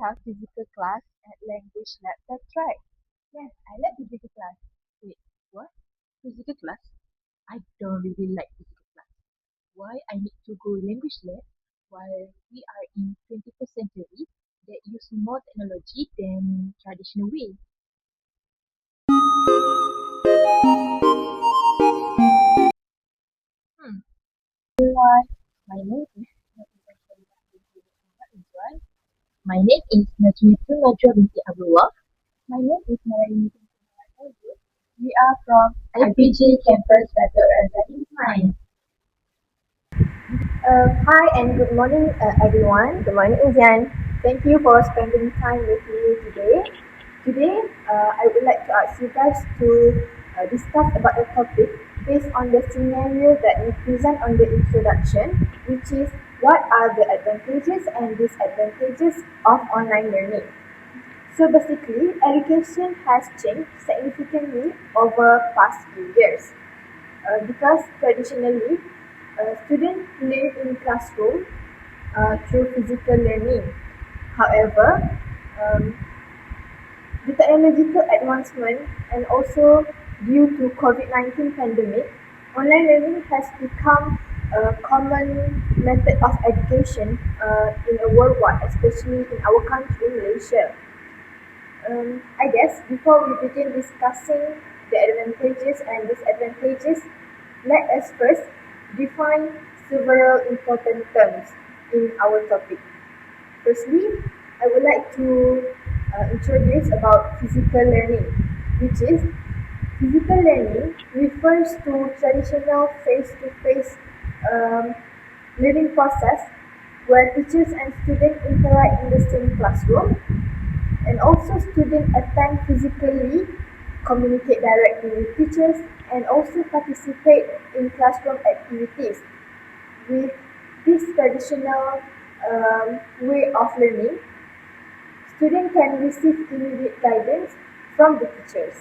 have physical class at language lab. That's right. Yes, I like physical class. Wait, what? Physical class? I don't really like physical class. Why I need to go language lab while we are in 21st century that use more technology than traditional way? Hmm. Why? My name is My name is Najmitu Najwa binti Abdullah. My name is Naraini binti Abdullah. We are from IPG campus Datuk Razali Ismail. Hi and good morning, everyone. Good morning, Indian. Thank you for spending time with me today. Today, I would like to ask you guys to discuss about a topic based on the scenario that we present on the introduction, which is what are the advantages and disadvantages of online learning. So basically, education has changed significantly over past few years because traditionally students learn in classroom through physical learning. However, um, the technological advancement and also due to COVID-19 pandemic, online learning has become a common method of education in a worldwide, especially in our country, Malaysia. I guess before we begin discussing the advantages and disadvantages, let us first define several important terms in our topic. Firstly, I would like to introduce about physical learning, which is physical learning refers to traditional face-to-face um, learning process where teachers and students interact in the same classroom and also students attend physically, communicate directly with teachers, and also participate in classroom activities. With this traditional way of learning, students can receive immediate guidance from the teachers.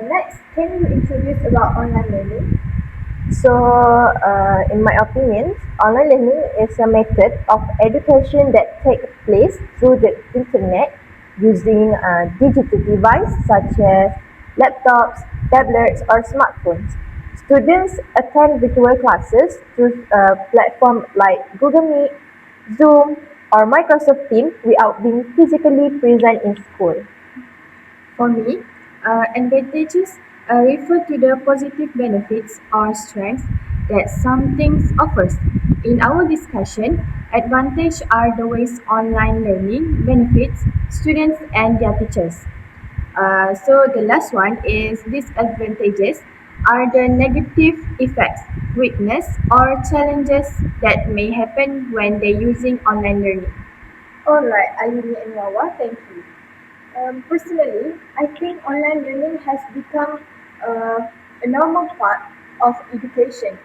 Next, can you introduce about online learning? In my opinion, online learning is a method of education that takes place through the internet using digital devices such as laptops, tablets, or smartphones. Students attend virtual classes through platforms like Google Meet, Zoom, or Microsoft Teams without being physically present in school. For me, advantages refer to the positive benefits or strengths that some things offers. In our discussion, advantages are the ways online learning benefits students and their teachers. So the last one is disadvantages are the negative effects, weakness, or challenges that may happen when they're using online learning. Alright, Ayumi and Wawa, thank you. Personally, I think online learning has become a normal part of education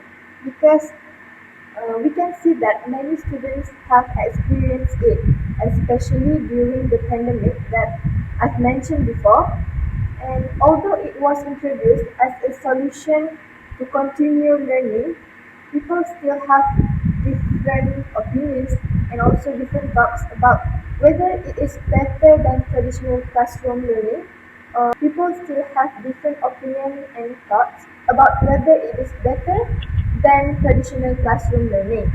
because we can see that many students have experienced it, especially during the pandemic that I've mentioned before. And although it was introduced as a solution to continue learning, people still have different opinions and also different thoughts about whether it is better than traditional classroom learning. People still have different opinions and thoughts about whether it is better than traditional classroom learning.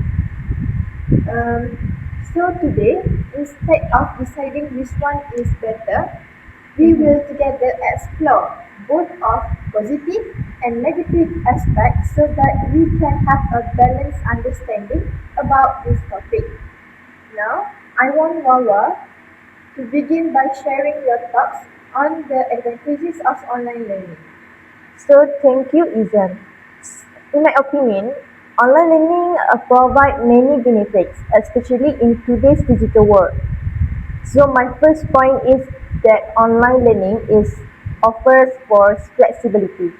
So today, instead of deciding which one is better, we will together explore both of positive and negative aspects so that we can have a balanced understanding about this topic. Now, I want Wawa to begin by sharing your thoughts on the advantages of online learning. Thank you, Izan. In my opinion, online learning provide many benefits, especially in today's digital world. So my first point is that online learning is offers for flexibility.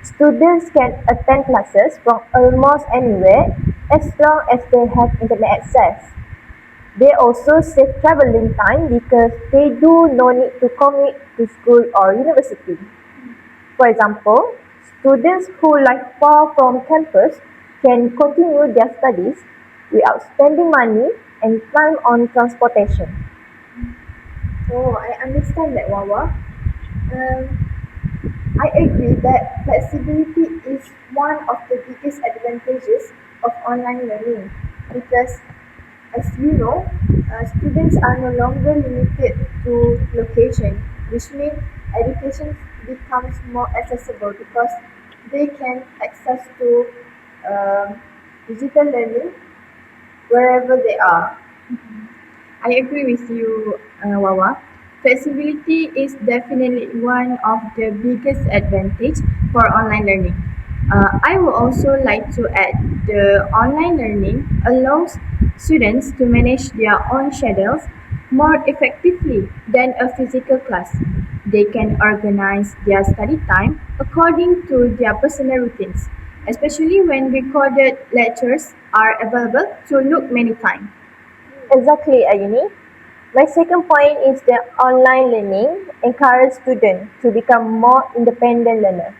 Students can attend classes from almost anywhere as long as they have internet access. They also save traveling time because they do no need to commute to school or university. For example, students who live far from campus can continue their studies without spending money and time on transportation. Oh, I understand that, Wawa. Um, I agree that flexibility is one of the biggest advantages of online learning because, as you know, students are no longer limited to location, which means education becomes more accessible because they can access to um, digital learning wherever they are. I agree with you, Wawa. Flexibility is definitely one of the biggest advantage for online learning. I would also like to add the online learning allows students to manage their own schedules more effectively than a physical class. They can organize their study time according to their personal routines, especially when recorded lectures are available to look many times. Exactly, Ayuni. My second point is that online learning encourages students to become more independent learners.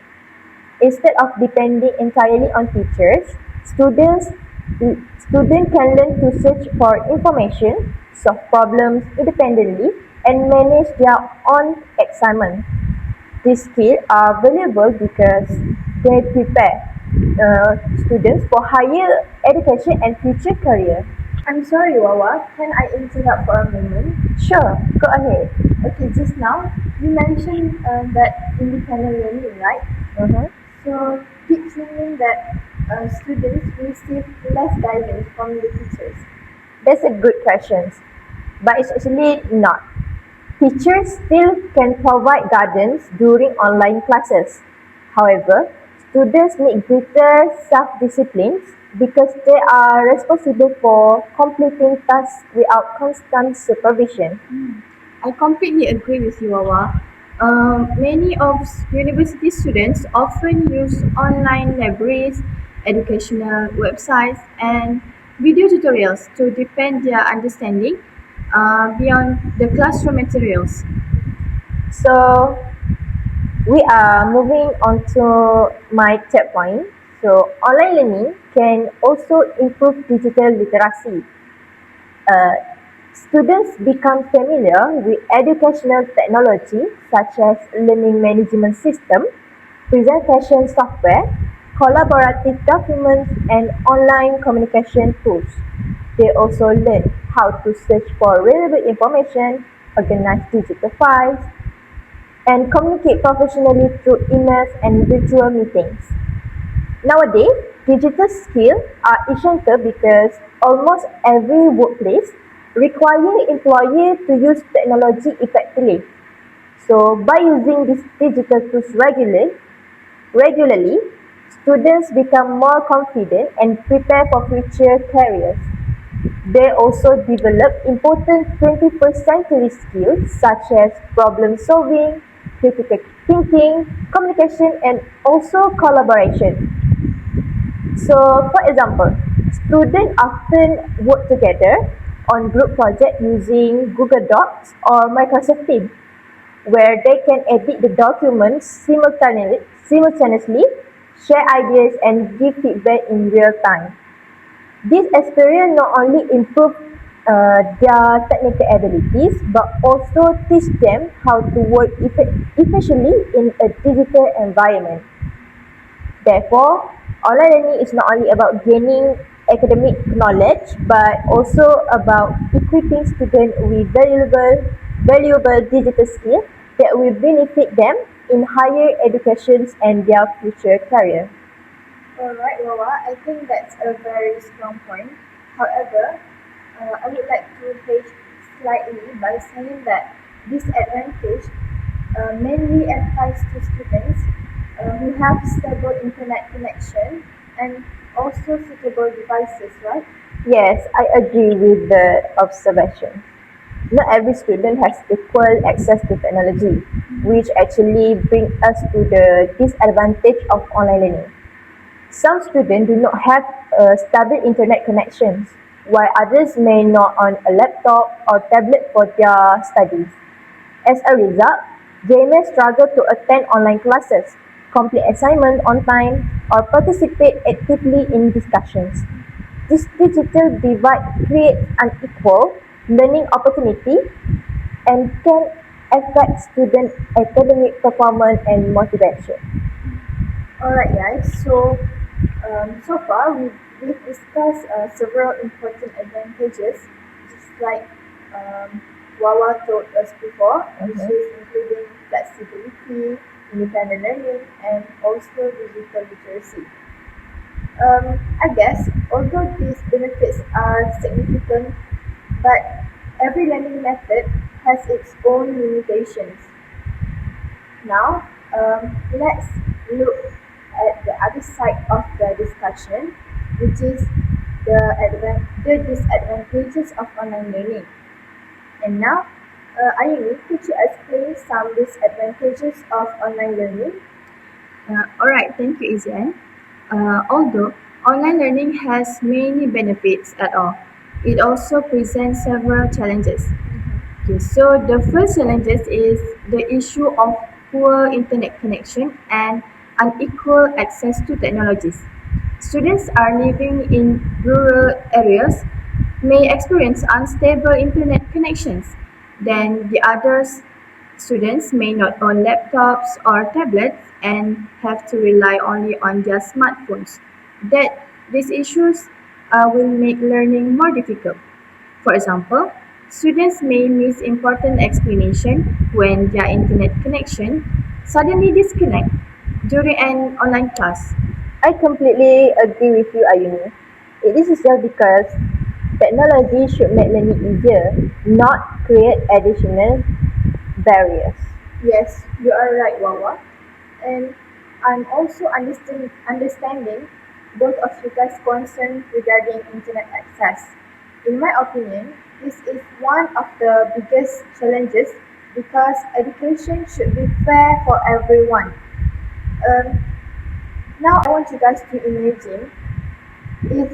Instead of depending entirely on teachers, students can learn to search for information, solve problems independently, and manage their own assignments. These skills are valuable because they prepare students for higher education and future career. I'm sorry, Wawa. Can I interrupt for a moment? Sure, go ahead. Okay, just now you mentioned that independent learning, right? Mhm. So keeps meaning that students receive less guidance from the teachers. That's a good question, but it's actually not. Teachers still can provide guidance during online classes. However, students need greater self-discipline because they are responsible for completing tasks without constant supervision. I completely agree with you, Wawa. Many of university students often use online libraries, educational websites, and video tutorials to deepen their understanding beyond the classroom materials. So, we are moving on to my third point. So, online learning can also improve digital literacy. Uh, Students become familiar with educational technology such as learning management system, presentation software, collaborative documents, and online communication tools. They also learn how to search for relevant information, organize digital files, and communicate professionally through emails and virtual meetings. Nowadays, digital skills are essential because almost every workplace requires employees to use technology effectively. So, by using these digital tools regularly, students become more confident and prepare for future careers. They also develop important 21st century skills such as problem solving, critical thinking, communication, and also collaboration. So, for example, students often work together on group projects using Google Docs or Microsoft Teams, where they can edit the documents simultaneously, share ideas, and give feedback in real time. This experience not only improve their technical abilities but also teach them how to work efficiently in a digital environment. Therefore, online learning is not only about gaining academic knowledge but also about equipping students with valuable digital skills that will benefit them in higher education and their future career. Alright, Wawa, I think that's a very strong point. However, I would like to hedge slightly by saying that this advantage mainly applies to students who have stable internet connection and also suitable devices, right? Yes, I agree with the observation. Not every student has equal access to technology, which actually brings us to the disadvantage of online learning. Some students do not have stable internet connections, while others may not own a laptop or tablet for their studies. As a result, they may struggle to attend online classes, complete assignments on time, or participate actively in discussions. This digital divide creates unequal learning opportunity and can affect student academic performance and motivation. Alright guys, so far we've discussed several important advantages, just like Wawa told us before, which is including flexibility, independent learning, and also digital literacy. I guess although these benefits are significant, but every learning method has its own limitations. Now, let's look at the other side of the discussion, which is the disadvantages of online learning. And now, Ayumi, could you explain some disadvantages of online learning? Alright, thank you, Izian. Although online learning has many benefits at all, it also presents several challenges. Okay, so the first challenges is the issue of poor internet connection and unequal access to technologies. Students are living in rural areas may experience unstable internet connections. Then the others students may not own laptops or tablets and have to rely only on their smartphones. That these issues will make learning more difficult. For example, students may miss important explanation when their internet connection suddenly disconnect during an online class. I completely agree with you, Ayumi. This is just because technology should make learning easier, not create additional barriers. Yes, you are right, Wawa. And I'm also understanding both of you guys' concern regarding internet access. In my opinion, this is one of the biggest challenges because education should be fair for everyone. Um, Now I want you guys to imagine if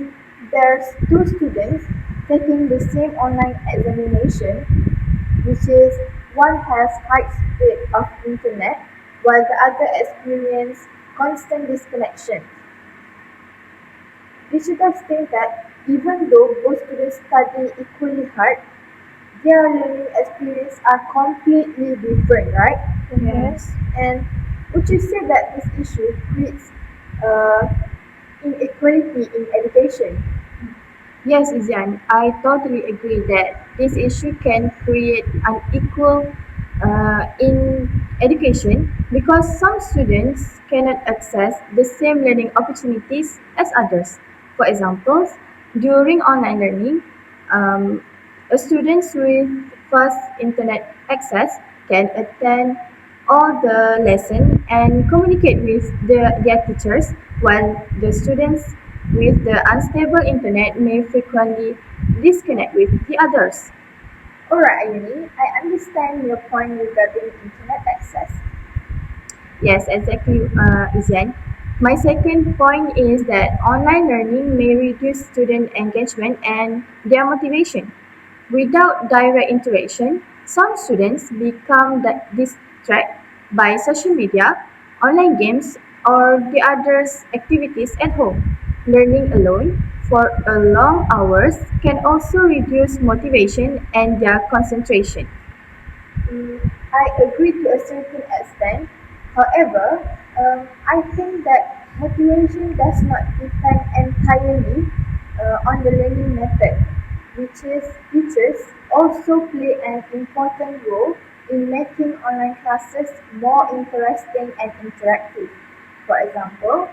there's two students taking the same online examination, which is one has high speed of internet while the other experience constant disconnection. Did you guys think that even though both students study equally hard, their learning experience are completely different, right? Yes. And would you say that this issue creates uh, inequality in education? Yes, Izian, I totally agree that this issue can create unequal in education because some students cannot access the same learning opportunities as others. For example, during online learning, um, a students with fast internet access can attend all the lesson and communicate with their teachers, while the students with the unstable internet may frequently disconnect with the others. Alright, Ayuni, I understand your point regarding internet access. Yes, exactly, Izian. My second point is that online learning may reduce student engagement and their motivation. Without direct interaction, some students become distracted by social media, online games, or the others activities at home. Learning alone for a long hours can also reduce motivation and their concentration. I agree to a certain extent. However, I think that motivation does not depend entirely on the learning method, which is teachers also play an important role in making online classes more interesting and interactive. For example,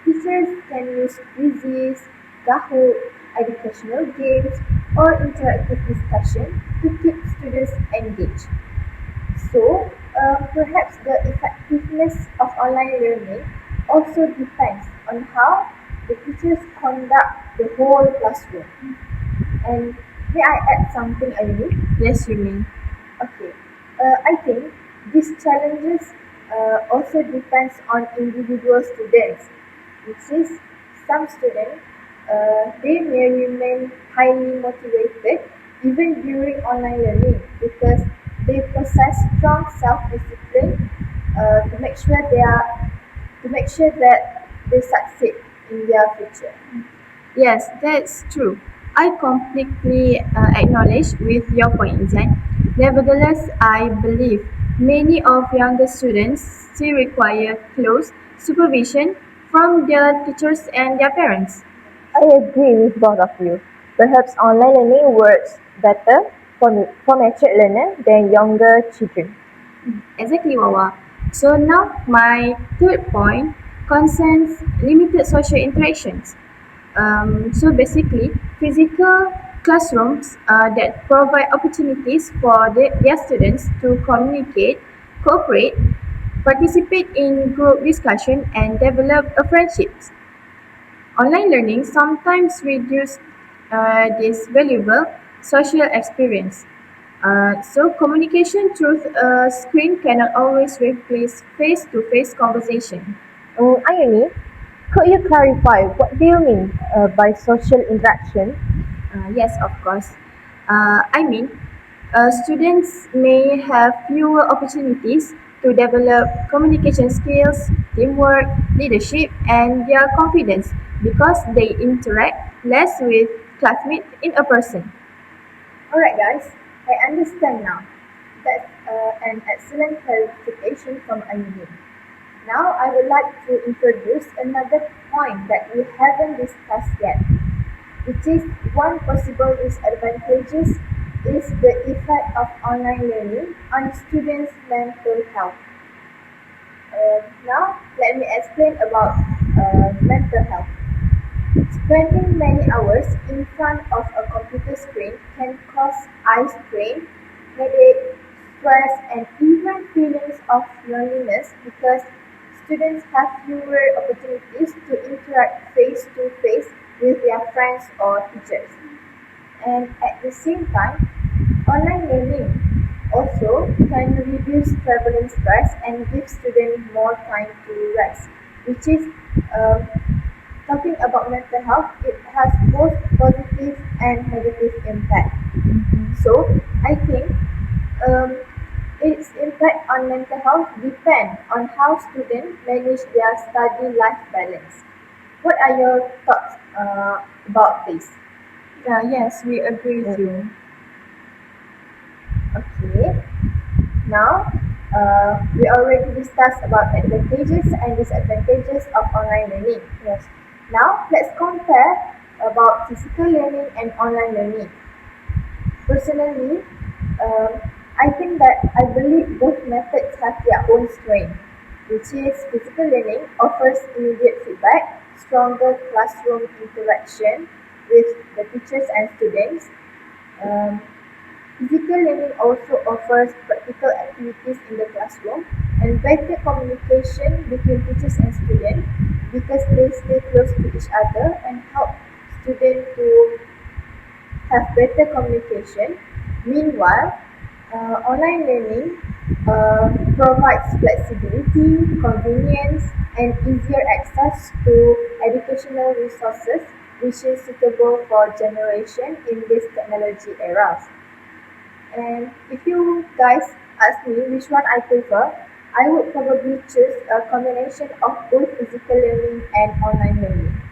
teachers can use quizzes, Kahoot, educational games, or interactive discussion to keep students engaged. So, perhaps the effectiveness of online learning also depends on how the teachers conduct the whole classroom. And may I add something, Ayumi? Yes, you may. Okay. I think these challenges also depends on individual students, which is some students they may remain highly motivated even during online learning because they possess strong self-discipline to make sure that they succeed in their future. Yes, that's true. I completely acknowledge with your point, Izan. Nevertheless, I believe many of younger students still require close supervision from their teachers and their parents. I agree with both of you. Perhaps online learning works better for mature learners than younger children. Exactly, Wawa. So now my third point concerns limited social interactions. So basically, physical classrooms that provide opportunities for their students to communicate, cooperate, participate in group discussion, and develop friendships. Online learning sometimes reduces this valuable social experience. So communication through a screen cannot always replace face-to-face conversation. Ione, could you clarify what do you mean by social interaction? Yes, of course. I mean, students may have fewer opportunities to develop communication skills, teamwork, leadership, and their confidence because they interact less with classmates in a person. Alright, guys, I understand now. That's an excellent clarification from Ayumi. Now, I would like to introduce another point that we haven't discussed yet, which is one possible disadvantages is the effect of online learning on students' mental health. Now, let me explain about mental health. Spending many hours in front of a computer screen can cause eye strain, headache, stress, and even feelings of loneliness because students have fewer opportunities to interact face to face with their friends or teachers. And at the same time, online learning also can reduce traveling stress and give students more time to rest, which is um, talking about mental health. It has both positive and negative impact. So I think um, its impact on mental health depend on how students manage their study life balance. What are your thoughts about this? Yes, we agree with Mm-mm. you. Okay. Now, we already discussed about advantages and disadvantages of online learning. Yes. Now, let's compare about physical learning and online learning. Personally, um, I think that I believe both methods have their own strength, which is physical learning offers immediate feedback, stronger classroom interaction with the teachers and students. Um, Physical learning also offers practical activities in the classroom and better communication between teachers and students because they stay close to each other and help students to have better communication. Meanwhile, online learning provides flexibility, convenience, and easier access to educational resources, which is suitable for generation in this technology era. And if you guys ask me which one I prefer, I would probably choose a combination of both physical learning and online learning.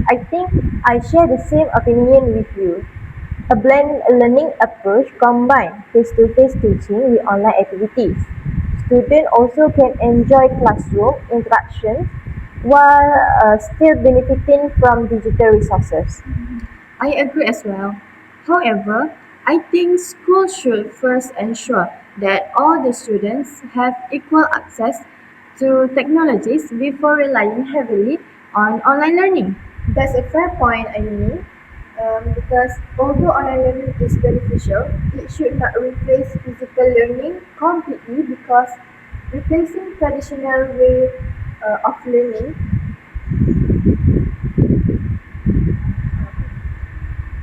I think I share the same opinion with you. A blend learning approach combines face-to-face teaching with online activities. Students also can enjoy classroom interactions while still benefiting from digital resources. I agree as well. However, I think schools should first ensure that all the students have equal access to technologies before relying heavily on online learning. That's a fair point, Ayumi, because although online learning is beneficial, it should not replace physical learning completely because replacing traditional way of learning.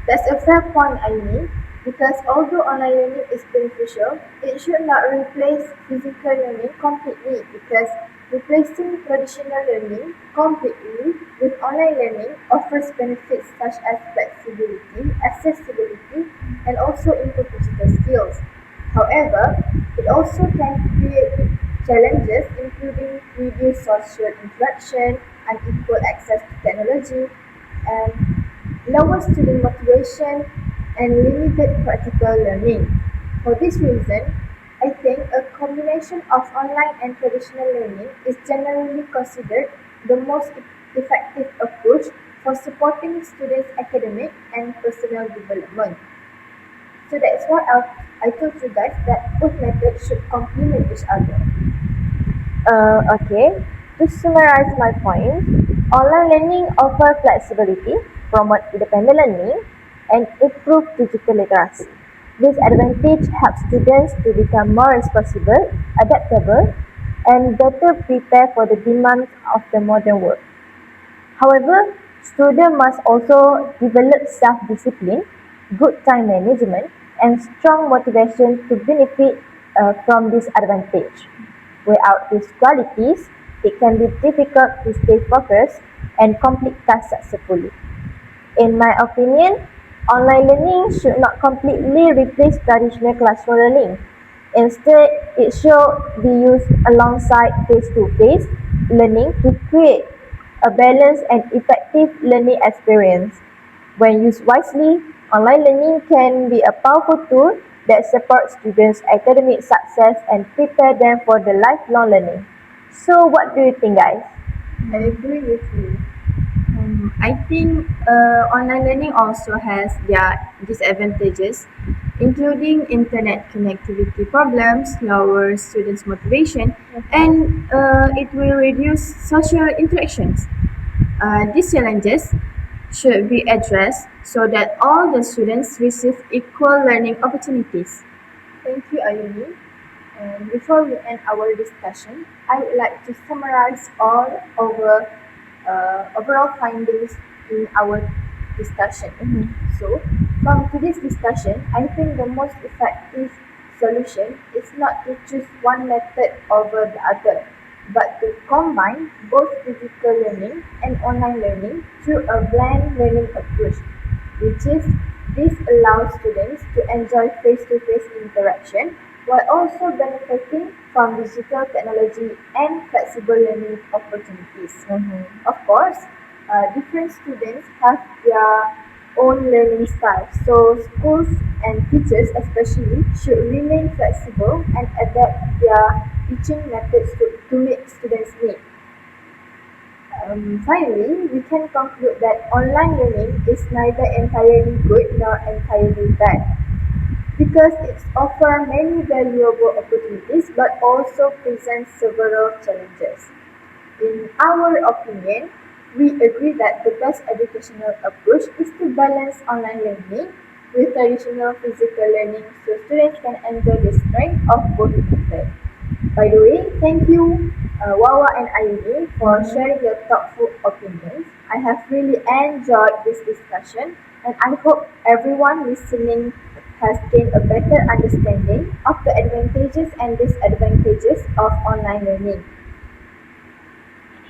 That's a fair point, I mean, because although online learning is beneficial, it should not replace physical learning completely because replacing traditional learning completely with online learning offers benefits such as flexibility, accessibility, and also improve digital skills. However, it also can create challenges including reduced social interaction, unequal access to technology, and lower student motivation, and limited practical learning. For this reason, I think a combination of online and traditional learning is generally considered the most effective approach for supporting students' academic and personal development. So that's why I told you guys that both methods should complement each other. Okay, to summarize my point, online learning offers flexibility, promote independent learning, and improve digital literacy. This advantage helps students to become more responsible, adaptable, and better prepared for the demands of the modern world. However, students must also develop self-discipline, good time management, and strong motivation to benefit from this advantage. Without these qualities, it can be difficult to stay focused and complete tasks successfully. In my opinion, online learning should not completely replace traditional classroom learning. Instead, it should be used alongside face-to-face learning to create a balanced and effective learning experience. When used wisely, online learning can be a powerful tool that supports students' academic success and prepare them for the lifelong learning. So, what do you think, guys? I agree with you. I think online learning also has their disadvantages, including internet connectivity problems, lower students' motivation, and it will reduce social interactions. These challenges should be addressed so that all the students receive equal learning opportunities. Thank you, Ayumi. And before we end our discussion, I would like to summarize all our overall findings in our discussion. So, from today's discussion, I think the most effective solution is not to choose one method over the other, but to combine both physical learning and online learning through a blended learning approach, which is this allows students to enjoy face-to-face interaction while also benefiting from digital technology and flexible learning opportunities. Of course, different students have their own learning style, so schools and teachers especially should remain flexible and adapt their teaching methods to meet students' needs. Finally, we can conclude that online learning is neither entirely good nor entirely bad because it offers many valuable opportunities but also presents several challenges. In our opinion, we agree that the best educational approach is to balance online learning with traditional physical learning so students can enjoy the strength of both methods. By the way, thank you, Wawa and Ayuni, for sharing your thoughtful opinions. I have really enjoyed this discussion, and I hope everyone listening has gained a better understanding of the advantages and disadvantages of online learning.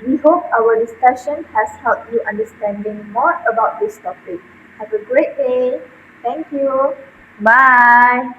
We hope our discussion has helped you understanding more about this topic. Have a great day. Thank you. Bye!